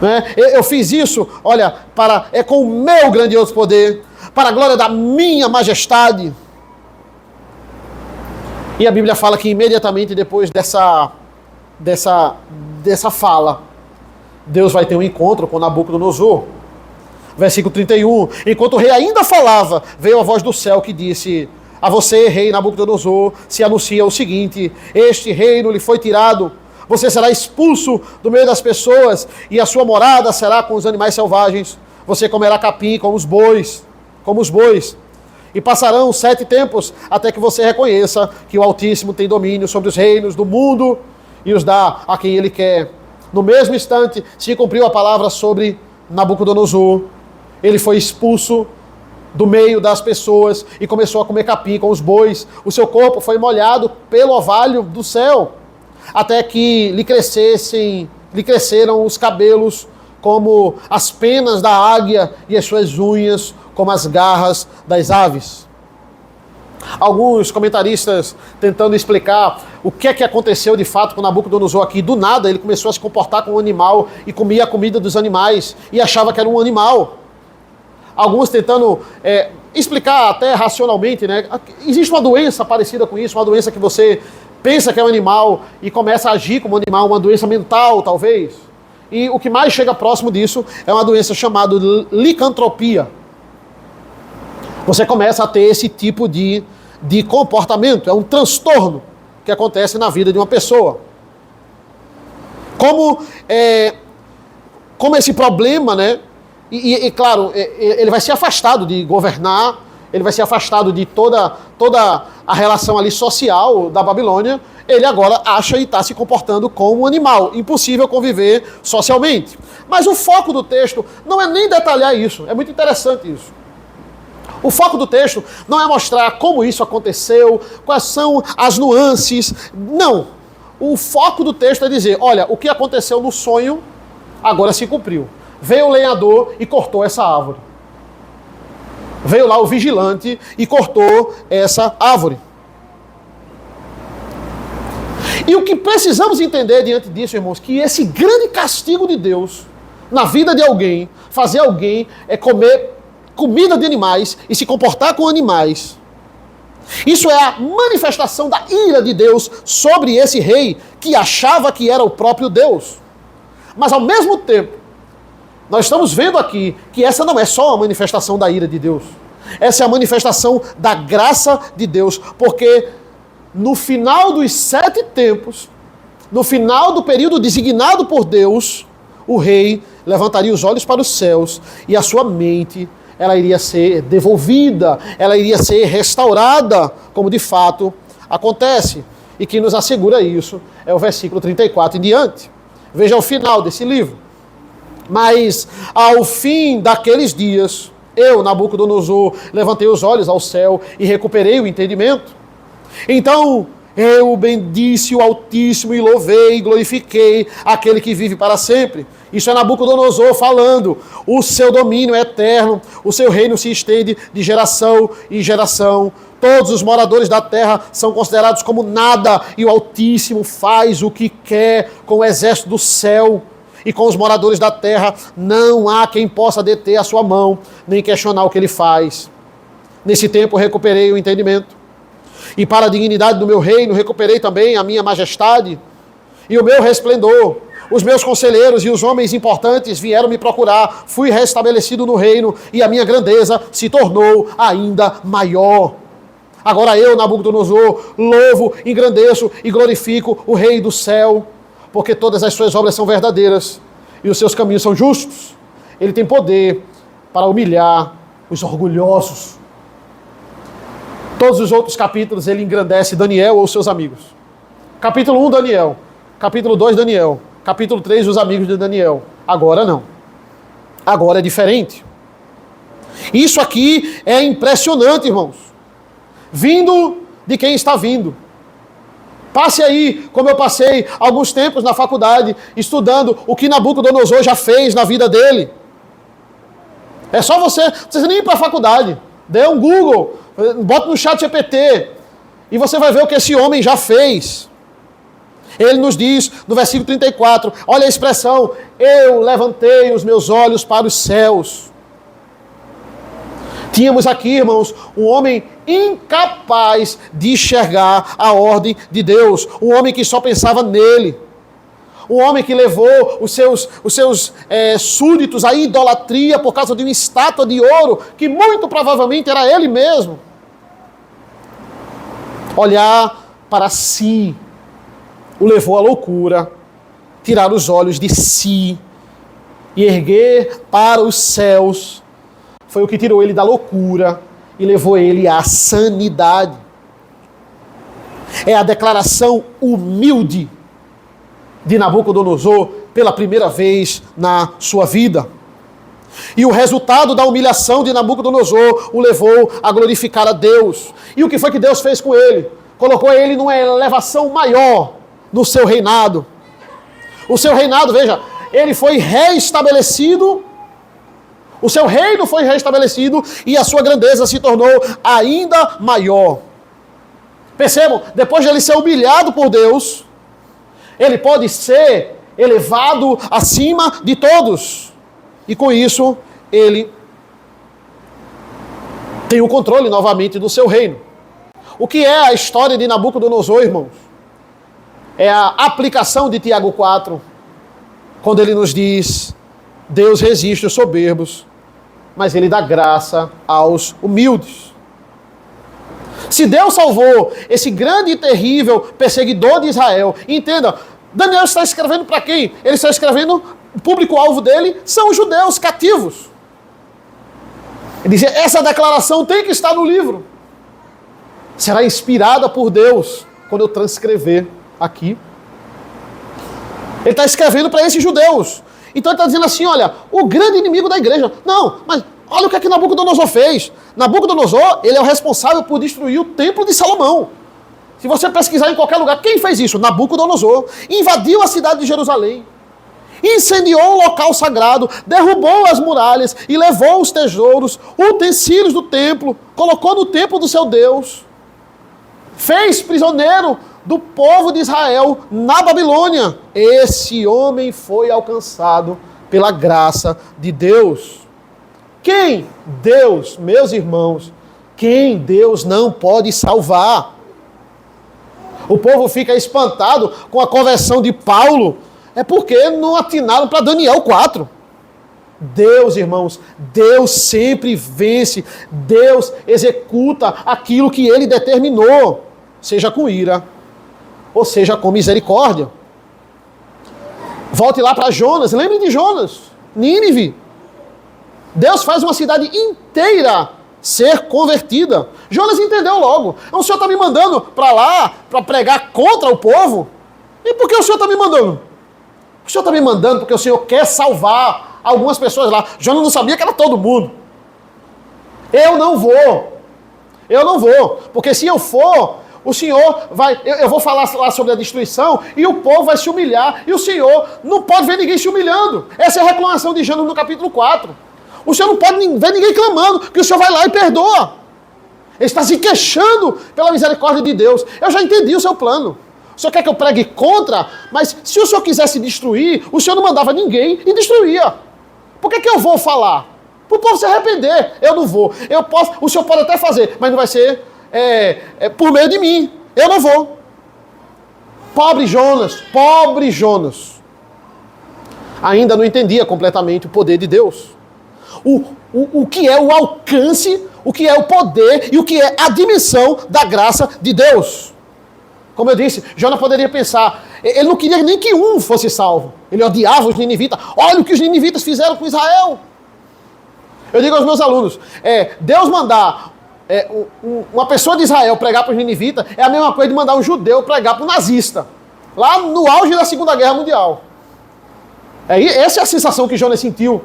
Né? Eu fiz isso, olha, com o meu grandioso poder, para a glória da minha majestade. E a Bíblia fala que imediatamente depois dessa fala, Deus vai ter um encontro com Nabucodonosor. Versículo 31. Enquanto o rei ainda falava, veio a voz do céu que disse: a você, rei Nabucodonosor, se anuncia o seguinte: este reino lhe foi tirado, você será expulso do meio das pessoas, e a sua morada será com os animais selvagens. Você comerá capim como os bois. E passarão 7 tempos até que você reconheça que o Altíssimo tem domínio sobre os reinos do mundo e os dá a quem ele quer. No mesmo instante se cumpriu a palavra sobre Nabucodonosor. Ele foi expulso do meio das pessoas e começou a comer capim com os bois. O seu corpo foi molhado pelo orvalho do céu, até que lhe cresceram os cabelos como as penas da águia e as suas unhas como as garras das aves. Alguns comentaristas tentando explicar o que é que aconteceu de fato com Nabucodonosor aqui. Do nada ele começou a se comportar como um animal e comia a comida dos animais e achava que era um animal. Alguns tentando explicar até racionalmente, né? Existe uma doença parecida com isso, uma doença que você pensa que é um animal e começa a agir como um animal, uma doença mental talvez. E o que mais chega próximo disso é uma doença chamada licantropia. Você começa a ter esse tipo de comportamento. É um transtorno que acontece na vida de uma pessoa. Como esse problema, né? E claro, ele vai ser afastado de governar, ele vai ser afastado de toda a relação ali social da Babilônia. Ele agora acha e está se comportando como um animal. Impossível conviver socialmente. Mas o foco do texto não é nem detalhar isso. É muito interessante isso. O foco do texto não é mostrar como isso aconteceu, quais são as nuances. Não. O foco do texto é dizer, olha, o que aconteceu no sonho agora se cumpriu. Veio o lenhador e cortou essa árvore. Veio lá o vigilante e cortou essa árvore. E o que precisamos entender diante disso, irmãos, que esse grande castigo de Deus na vida de alguém, fazer alguém comer comida de animais e se comportar com animais. Isso é a manifestação da ira de Deus sobre esse rei que achava que era o próprio Deus. Mas ao mesmo tempo, nós estamos vendo aqui que essa não é só a manifestação da ira de Deus. Essa é a manifestação da graça de Deus, porque no final dos 7 tempos, no final do período designado por Deus, o rei levantaria os olhos para os céus e a sua mente ela iria ser devolvida, ela iria ser restaurada, como de fato acontece. E quem nos assegura isso é o versículo 34 em diante. Veja o final desse livro. Mas ao fim daqueles dias, eu, Nabucodonosor, levantei os olhos ao céu e recuperei o entendimento. Então eu bendisse o Altíssimo e louvei e glorifiquei aquele que vive para sempre. Isso é Nabucodonosor falando. O seu domínio é eterno, o seu reino se estende de geração em geração. Todos os moradores da terra são considerados como nada, e o Altíssimo faz o que quer com o exército do céu. E com os moradores da terra não há quem possa deter a sua mão, nem questionar o que ele faz. Nesse tempo recuperei o entendimento. E para a dignidade do meu reino recuperei também a minha majestade e o meu resplendor. Os meus conselheiros e os homens importantes vieram me procurar. Fui restabelecido no reino e a minha grandeza se tornou ainda maior. Agora eu, Nabucodonosor, louvo, engrandeço e glorifico o Rei do céu, porque todas as suas obras são verdadeiras e os seus caminhos são justos. Ele tem poder para humilhar os orgulhosos. Todos os outros capítulos ele engrandece Daniel ou seus amigos. Capítulo 1, Daniel. Capítulo 2, Daniel. Capítulo 3, os amigos de Daniel. Agora não. Agora é diferente. Isso aqui é impressionante, irmãos. Vindo de quem está vindo. Passe aí, como eu passei alguns tempos na faculdade, estudando o que Nabucodonosor já fez na vida dele. É só você, não precisa nem ir para a faculdade. Dê um Google, bota no chat GPT, e você vai ver o que esse homem já fez. Ele nos diz, no versículo 34, olha a expressão, eu levantei os meus olhos para os céus. Tínhamos aqui, irmãos, um homem incapaz de enxergar a ordem de Deus. Um homem que só pensava nele. Um homem que levou os seus súditos à idolatria por causa de uma estátua de ouro, que muito provavelmente era ele mesmo. Olhar para si o levou à loucura, tirar os olhos de si e erguer para os céus. Foi o que tirou ele da loucura e levou ele à sanidade. É a declaração humilde de Nabucodonosor pela primeira vez na sua vida. E o resultado da humilhação de Nabucodonosor o levou a glorificar a Deus. E o que foi que Deus fez com ele? Colocou ele numa elevação maior no seu reinado. O seu reinado, veja, ele foi reestabelecido. O seu reino foi restabelecido e a sua grandeza se tornou ainda maior. Percebam, depois de ele ser humilhado por Deus, ele pode ser elevado acima de todos. E com isso, ele tem o controle novamente do seu reino. O que é a história de Nabucodonosor, irmãos? É a aplicação de Tiago 4, quando ele nos diz, Deus resiste os soberbos, mas ele dá graça aos humildes. Se Deus salvou esse grande e terrível perseguidor de Israel, entenda, Daniel está escrevendo para quem? Ele está escrevendo, o público-alvo dele são os judeus cativos. Ele diz, essa declaração tem que estar no livro. Será inspirada por Deus, quando eu transcrever aqui. Ele está escrevendo para esses judeus. Então ele está dizendo assim, olha, o grande inimigo da igreja. Não, mas olha o que é que Nabucodonosor fez. Nabucodonosor, ele é o responsável por destruir o templo de Salomão. Se você pesquisar em qualquer lugar, quem fez isso? Nabucodonosor. Invadiu a cidade de Jerusalém. Incendiou o local sagrado, derrubou as muralhas e levou os tesouros, utensílios do templo, colocou no templo do seu Deus. Fez prisioneiro do povo de Israel na Babilônia. Esse homem foi alcançado pela graça de Deus. Quem? Deus, meus irmãos, quem Deus não pode salvar? O povo fica espantado com a conversão de Paulo, é porque não atinaram para Daniel 4. Deus, irmãos, Deus sempre vence, Deus executa aquilo que ele determinou, seja com ira, ou seja com misericórdia. Volte lá para Jonas, lembre de Jonas, Nínive. Deus faz uma cidade inteira ser convertida. Jonas entendeu logo. O Senhor está me mandando para lá, para pregar contra o povo? E por que o Senhor está me mandando? O Senhor está me mandando porque o Senhor quer salvar algumas pessoas lá. Jonas não sabia que era todo mundo. Eu não vou. Porque se eu for, o Senhor vai... Eu vou falar lá sobre a destruição e o povo vai se humilhar. E o Senhor não pode ver ninguém se humilhando. Essa é a reclamação de Jonas no capítulo 4. O Senhor não pode ver ninguém clamando, que o Senhor vai lá e perdoa. Ele está se queixando pela misericórdia de Deus. Eu já entendi o seu plano. O Senhor quer que eu pregue contra, mas se o Senhor quisesse destruir, o Senhor não mandava ninguém e destruía. Por que eu vou falar? Para o povo se arrepender. Eu não vou. Eu posso, o Senhor pode até fazer, mas não vai ser por meio de mim. Eu não vou. Pobre Jonas. ainda não entendia completamente o poder de Deus. O que é o alcance, o que é o poder e o que é a dimensão da graça de Deus. Como eu disse, Jonas poderia pensar, ele não queria nem que um fosse salvo. Ele odiava os ninivitas. Olha o que os ninivitas fizeram com Israel. Eu digo aos meus alunos, Deus mandar uma pessoa de Israel pregar para os ninivitas é a mesma coisa de mandar um judeu pregar para um nazista. Lá no auge da Segunda Guerra Mundial. Essa é a sensação que Jonas sentiu.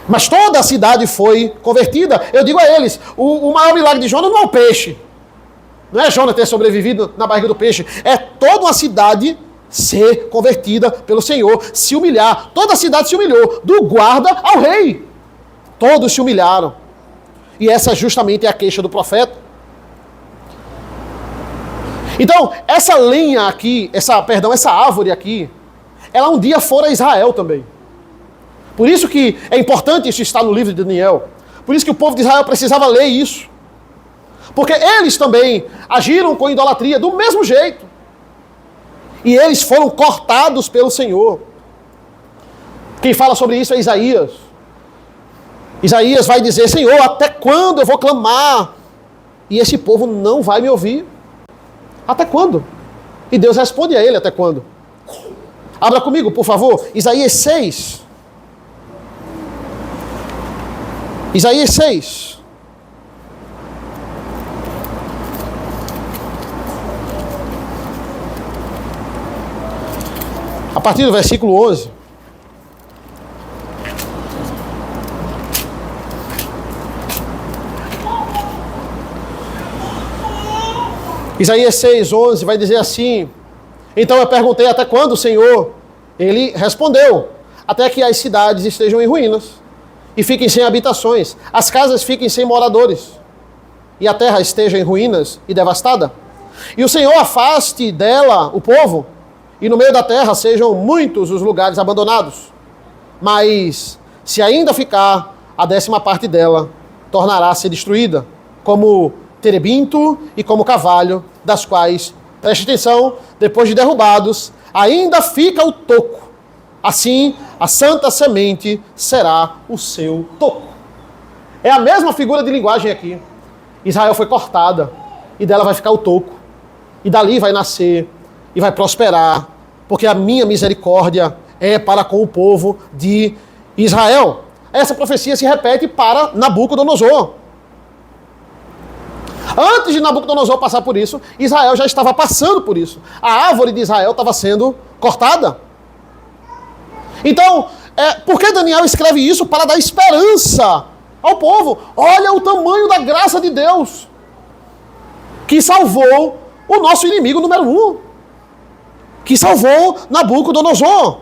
Mas toda a cidade foi convertida. Eu digo a eles, o maior milagre de Jonas não é o peixe. Não é Jonas ter sobrevivido na barriga do peixe. É toda uma cidade ser convertida pelo Senhor, se humilhar. Toda a cidade se humilhou, do guarda ao rei. Todos se humilharam. E essa justamente é a queixa do profeta. Então, essa lenha aqui, essa árvore aqui, ela um dia fora Israel também. Por isso que é importante isso estar no livro de Daniel. Por isso que o povo de Israel precisava ler isso. Porque eles também agiram com idolatria do mesmo jeito. E eles foram cortados pelo Senhor. Quem fala sobre isso é Isaías. Isaías vai dizer, Senhor, até quando eu vou clamar? E esse povo não vai me ouvir. Até quando? E Deus responde a ele, até quando? Abra comigo, por favor, Isaías 6. Isaías 6. A partir do versículo 11. Isaías 6, 11 vai dizer assim: então eu perguntei até quando, Senhor? Ele respondeu: até que as cidades estejam em ruínas e fiquem sem habitações, as casas fiquem sem moradores e a terra esteja em ruínas e devastada. E o Senhor afaste dela o povo e no meio da terra sejam muitos os lugares abandonados. Mas se ainda ficar, a 10ª parte dela tornará a ser destruída, como terebinto e como carvalho, das quais, preste atenção, depois de derrubados, ainda fica o toco. Assim, a santa semente será o seu toco. É a mesma figura de linguagem aqui. Israel foi cortada, e dela vai ficar o toco. E dali vai nascer, e vai prosperar, porque a minha misericórdia é para com o povo de Israel. Essa profecia se repete para Nabucodonosor. Antes de Nabucodonosor passar por isso, Israel já estava passando por isso. A árvore de Israel estava sendo cortada. Então, por que Daniel escreve isso? Para dar esperança ao povo. Olha o tamanho da graça de Deus, que salvou o nosso inimigo número 1, que salvou Nabucodonosor,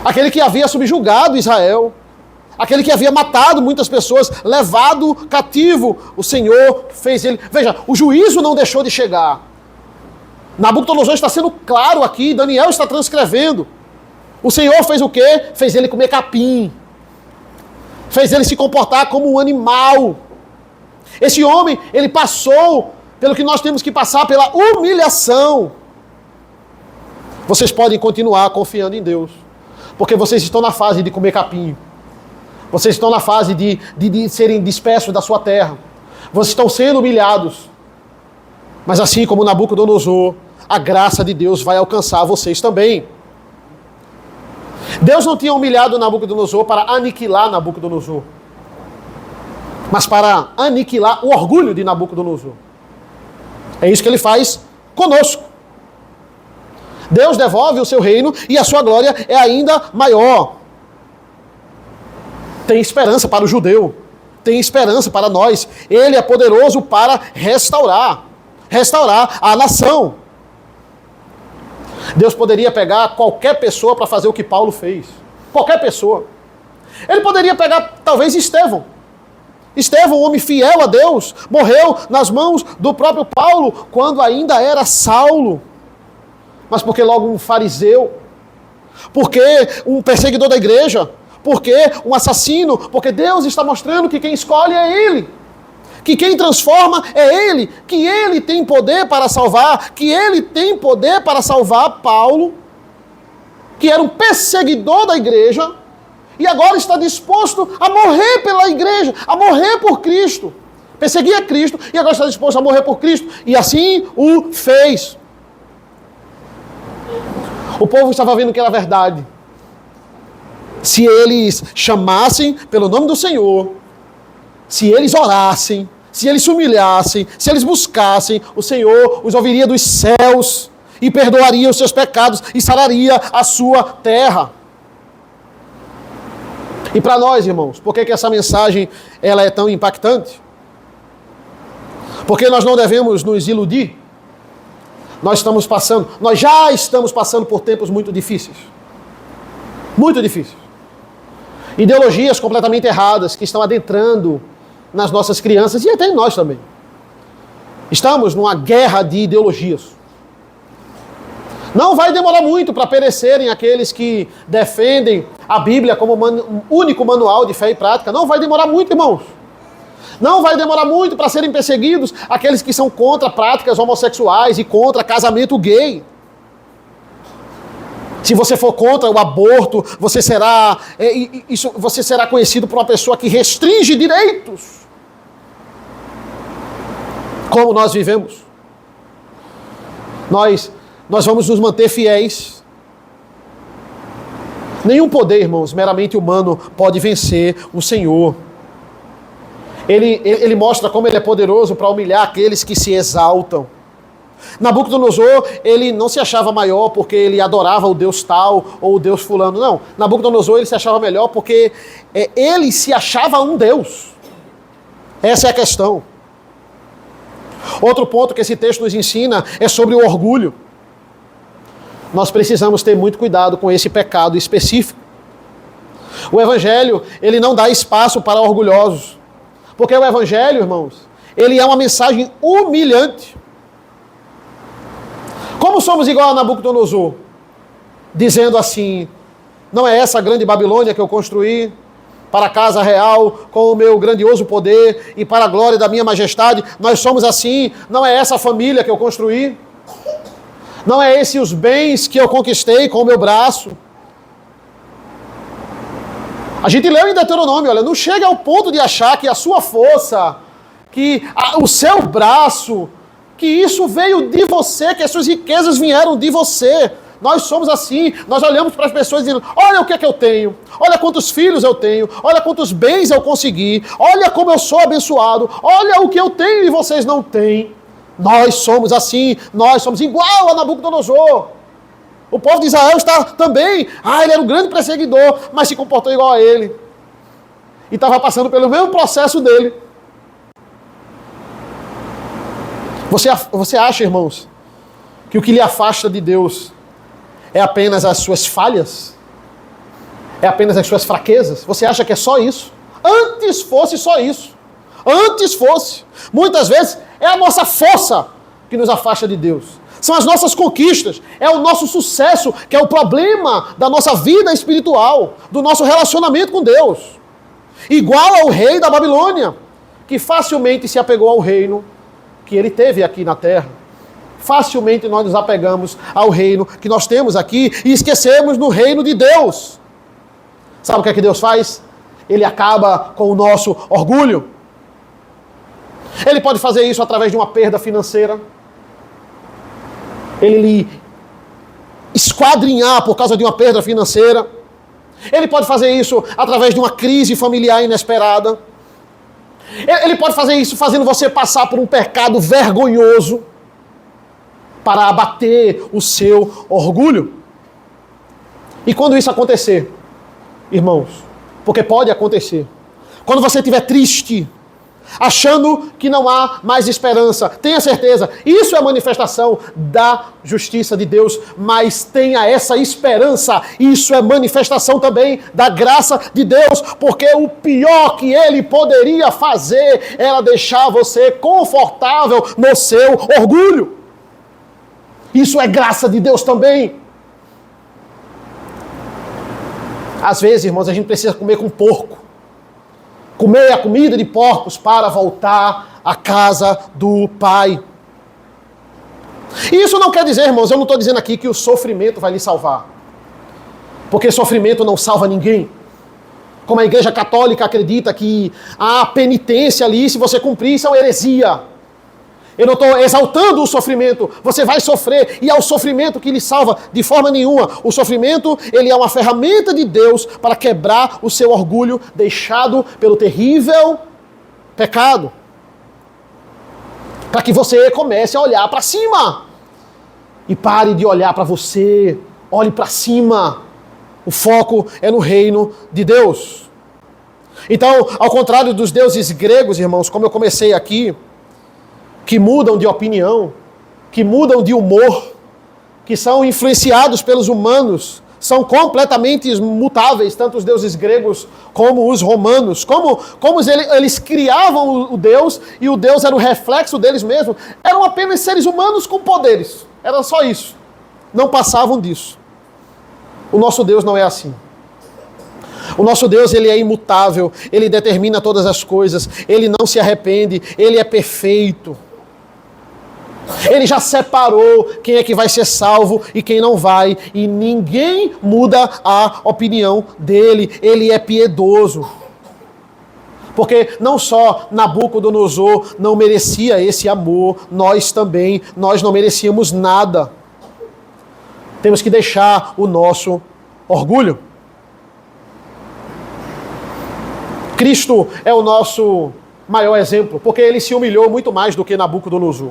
aquele que havia subjugado Israel, aquele que havia matado muitas pessoas, levado cativo. O Senhor fez ele... Veja, o juízo não deixou de chegar. Nabucodonosor está sendo claro aqui, Daniel está transcrevendo. O Senhor fez o quê? Fez ele comer capim. Fez ele se comportar como um animal. Esse homem, ele passou pelo que nós temos que passar, pela humilhação. Vocês podem continuar confiando em Deus, porque vocês estão na fase de comer capim. Vocês estão na fase de serem dispersos da sua terra. Vocês estão sendo humilhados. Mas assim como Nabucodonosor, a graça de Deus vai alcançar vocês também. Deus não tinha humilhado Nabucodonosor para aniquilar Nabucodonosor, mas para aniquilar o orgulho de Nabucodonosor. É isso que ele faz conosco. Deus devolve o seu reino e a sua glória é ainda maior. Tem esperança para o judeu, tem esperança para nós. Ele é poderoso para restaurar a nação. Deus poderia pegar qualquer pessoa para fazer o que Paulo fez. Qualquer pessoa. Ele poderia pegar, talvez, Estevão. Estevão, um homem fiel a Deus, morreu nas mãos do próprio Paulo, quando ainda era Saulo. Mas porque logo um fariseu, porque um perseguidor da igreja, porque um assassino, porque Deus está mostrando que quem escolhe é Ele, que quem transforma é Ele, que Ele tem poder para salvar, que Ele tem poder para salvar Paulo. que era um perseguidor da igreja, e agora está disposto a morrer pela igreja, a morrer por Cristo. Perseguia Cristo e agora está disposto a morrer por Cristo. E assim o fez. O povo estava vendo que era verdade. Se eles chamassem pelo nome do Senhor, se eles orassem, se eles se humilhassem, se eles buscassem, o Senhor os ouviria dos céus e perdoaria os seus pecados e sararia a sua terra. E para nós, irmãos, por que essa mensagem ela é tão impactante? Porque nós não devemos nos iludir. Nós já estamos passando por tempos muito difíceis. Muito difíceis. Ideologias completamente erradas que estão adentrando nas nossas crianças e até em nós também. Estamos numa guerra de ideologias. Não vai demorar muito para perecerem aqueles que defendem a Bíblia como único manual de fé e prática. Não vai demorar muito, irmãos. Não vai demorar muito para serem perseguidos aqueles que são contra práticas homossexuais e contra casamento gay. Se você for contra o aborto, você será conhecido por uma pessoa que restringe direitos. Como nós vivemos. Nós vamos nos manter fiéis. Nenhum poder, irmãos, meramente humano pode vencer o Senhor. Ele mostra como ele é poderoso para humilhar aqueles que se exaltam. Nabucodonosor, ele não se achava maior porque ele adorava o Deus tal ou o Deus fulano, não. Nabucodonosor, ele se achava melhor porque ele se achava um Deus. Essa é a questão. Outro ponto que esse texto nos ensina é sobre o orgulho. Nós precisamos ter muito cuidado com esse pecado específico. O Evangelho, ele não dá espaço para orgulhosos. Porque o Evangelho, irmãos, ele é uma mensagem humilhante. Como somos igual a Nabucodonosor? Dizendo assim, não é essa a grande Babilônia que eu construí para a casa real, com o meu grandioso poder e para a glória da minha majestade? Nós somos assim, não é essa a família que eu construí? Não é esse os bens que eu conquistei com o meu braço? A gente leu em Deuteronômio, olha, não chega ao ponto de achar que a sua força, que o seu braço, que isso veio de você, que as suas riquezas vieram de você. Nós somos assim, nós olhamos para as pessoas dizendo, olha o que é que eu tenho, olha quantos filhos eu tenho, olha quantos bens eu consegui, olha como eu sou abençoado, olha o que eu tenho e vocês não têm. Nós somos assim, nós somos igual a Nabucodonosor. O povo de Israel está também, ele era um grande perseguidor, mas se comportou igual a ele. E estava passando pelo mesmo processo dele. Você acha, irmãos, que o que lhe afasta de Deus é apenas as suas falhas? É apenas as suas fraquezas? Você acha que é só isso? Antes fosse só isso. Antes fosse. Muitas vezes é a nossa força que nos afasta de Deus. São as nossas conquistas, é o nosso sucesso, que é o problema da nossa vida espiritual, do nosso relacionamento com Deus. Igual ao rei da Babilônia, que facilmente se apegou ao reino que ele teve aqui na terra. Facilmente nós nos apegamos ao reino que nós temos aqui e esquecemos no reino de Deus. Sabe o que é que Deus faz? Ele acaba com o nosso orgulho. Ele pode fazer isso através de uma perda financeira. Ele lhe esquadrinhar por causa de uma perda financeira. Ele pode fazer isso através de uma crise familiar inesperada. Ele pode fazer isso fazendo você passar por um pecado vergonhoso para abater o seu orgulho. E quando isso acontecer, irmãos, porque pode acontecer, quando você estiver triste, achando que não há mais esperança, tenha certeza, isso é manifestação da justiça de Deus, mas tenha essa esperança, isso é manifestação também da graça de Deus, porque o pior que Ele poderia fazer era deixar você confortável no seu orgulho. Isso é graça de Deus também. Às vezes, irmãos, a gente precisa comer com porco. Comer a comida de porcos para voltar à casa do Pai. E isso não quer dizer, irmãos, eu não estou dizendo aqui que o sofrimento vai lhe salvar. Porque sofrimento não salva ninguém. Como a Igreja Católica acredita que a penitência ali, se você cumprir, isso é uma heresia. Eu não estou exaltando o sofrimento. Você vai sofrer e é o sofrimento que lhe salva de forma nenhuma. O sofrimento, ele é uma ferramenta de Deus para quebrar o seu orgulho deixado pelo terrível pecado. Para que você comece a olhar para cima. E pare de olhar para você. Olhe para cima. O foco é no reino de Deus. Então, ao contrário dos deuses gregos, irmãos, como eu comecei aqui, que mudam de opinião, que mudam de humor, que são influenciados pelos humanos, são completamente mutáveis, tanto os deuses gregos como os romanos. Como eles criavam o Deus, e o Deus era o reflexo deles mesmos. Eram apenas seres humanos com poderes. Era só isso. Não passavam disso. O nosso Deus não é assim. O nosso Deus, ele é imutável, ele determina todas as coisas, ele não se arrepende, ele é perfeito. Ele já separou quem é que vai ser salvo e quem não vai, e ninguém muda a opinião dele, ele é piedoso. Porque não só Nabucodonosor não merecia esse amor, nós também, nós não merecíamos nada. Temos que deixar o nosso orgulho. Cristo é o nosso maior exemplo, porque ele se humilhou muito mais do que Nabucodonosor.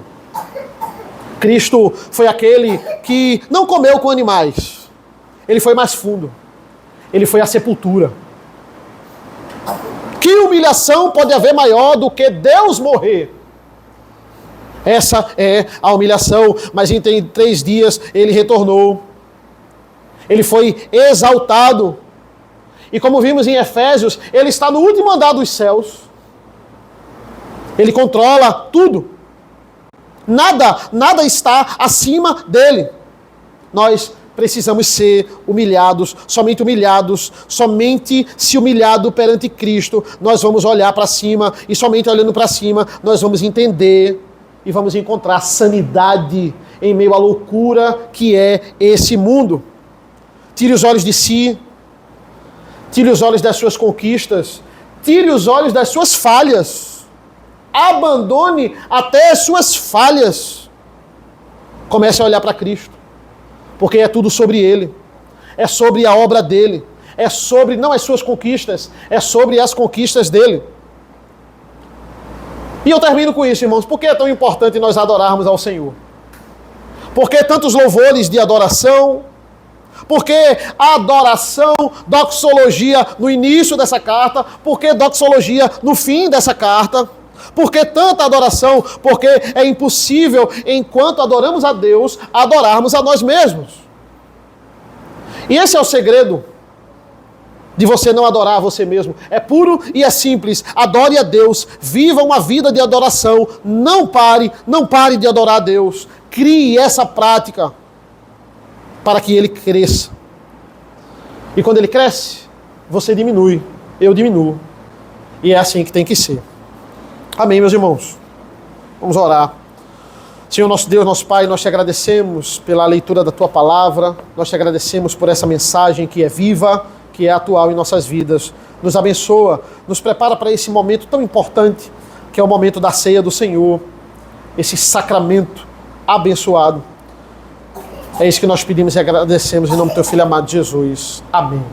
Cristo foi aquele que não comeu com animais. Ele foi mais fundo. Ele foi à sepultura. Que humilhação pode haver maior do que Deus morrer? Essa é a humilhação, mas em 3 dias ele retornou. Ele foi exaltado. E como vimos em Efésios, ele está no último andar dos céus. Ele controla tudo. Nada está acima dele. Nós precisamos ser humilhados, somente se humilhado perante Cristo, nós vamos olhar para cima, e somente olhando para cima, nós vamos entender e vamos encontrar sanidade em meio à loucura que é esse mundo. Tire os olhos de si, tire os olhos das suas conquistas, tire os olhos das suas falhas. Abandone até as suas falhas. Comece a olhar para Cristo. Porque é tudo sobre Ele. É sobre a obra dEle. É sobre, não as suas conquistas, é sobre as conquistas dEle. E eu termino com isso, irmãos. Por que é tão importante nós adorarmos ao Senhor? Por que tantos louvores de adoração? Porque a adoração, doxologia no início dessa carta? Por que doxologia no fim dessa carta? Por que tanta adoração? Porque é impossível, enquanto adoramos a Deus, adorarmos a nós mesmos. E esse é o segredo de você não adorar a você mesmo. É puro e é simples. Adore a Deus. Viva uma vida de adoração. Não pare de adorar a Deus. Crie essa prática para que Ele cresça. E quando Ele cresce, você diminui. Eu diminuo. E é assim que tem que ser. Amém, meus irmãos? Vamos orar. Senhor, nosso Deus, nosso Pai, nós te agradecemos pela leitura da Tua Palavra, nós te agradecemos por essa mensagem que é viva, que é atual em nossas vidas. Nos abençoa, nos prepara para esse momento tão importante, que é o momento da ceia do Senhor, esse sacramento abençoado. É isso que nós pedimos e agradecemos em nome do Teu Filho amado Jesus. Amém.